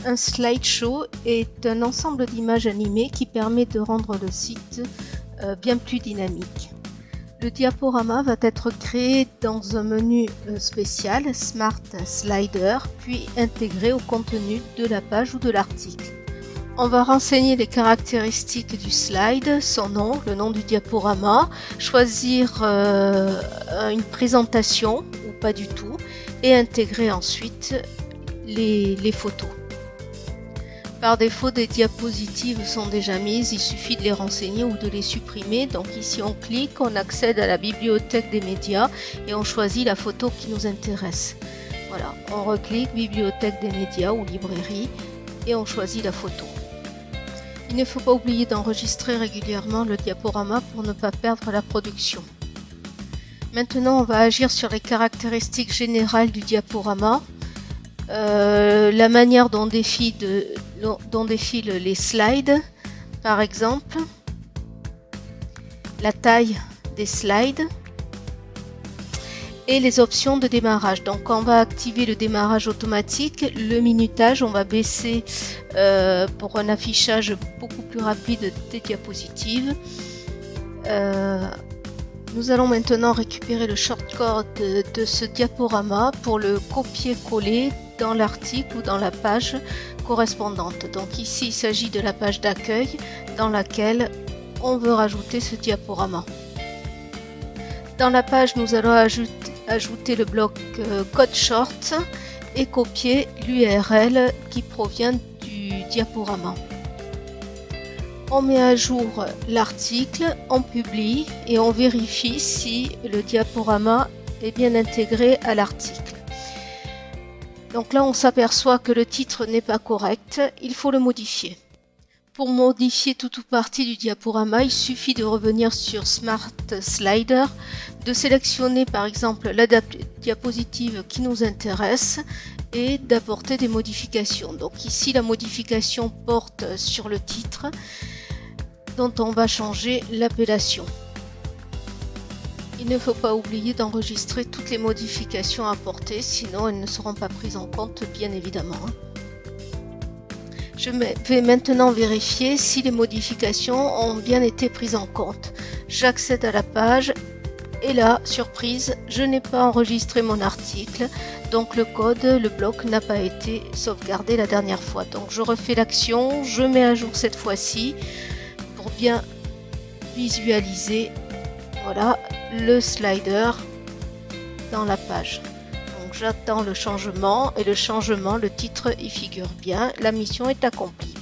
Un slideshow est un ensemble d'images animées qui permet de rendre le site bien plus dynamique. Le diaporama va être créé dans un menu spécial Smart Slider, puis intégré au contenu de la page ou de l'article. On va renseigner les caractéristiques du slide, son nom, le nom du diaporama, choisir une présentation ou pas du tout et intégrer ensuite les photos. Par défaut, des diapositives sont déjà mises, il suffit de les renseigner ou de les supprimer. Donc ici on clique, on accède à la bibliothèque des médias et on choisit la photo qui nous intéresse. Voilà, on reclique bibliothèque des médias ou librairie et on choisit la photo. Il ne faut pas oublier d'enregistrer régulièrement le diaporama pour ne pas perdre la production. Maintenant, on va agir sur les caractéristiques générales du diaporama. La manière dont défilent les slides, par exemple, la taille des slides et les options de démarrage. Donc on va activer le démarrage automatique, le minutage, on va baisser pour un affichage beaucoup plus rapide des diapositives. Nous allons maintenant récupérer le shortcut de ce diaporama pour le copier-coller dans l'article ou dans la page correspondante. Donc ici il s'agit de la page d'accueil dans laquelle on veut rajouter ce diaporama. Dans la page, nous allons ajouter le bloc code short et copier l'URL qui provient du diaporama. On met à jour l'article, on publie et on vérifie si le diaporama est bien intégré à l'article. Donc là, on s'aperçoit que le titre n'est pas correct, il faut le modifier. Pour modifier tout ou partie du diaporama, il suffit de revenir sur Smart Slider, de sélectionner par exemple la diapositive qui nous intéresse et d'apporter des modifications. Donc ici, la modification porte sur le titre dont on va changer l'appellation. Il ne faut pas oublier d'enregistrer toutes les modifications apportées, sinon elles ne seront pas prises en compte, bien évidemment. Je vais maintenant vérifier si les modifications ont bien été prises en compte. J'accède à la page et là, surprise, je n'ai pas enregistré mon article, donc le code, le bloc n'a pas été sauvegardé la dernière fois. Donc je refais l'action, je mets à jour cette fois-ci pour bien visualiser, voilà, le slider dans la page. Donc j'attends le changement et le changement, le titre y figure bien, la mission est accomplie.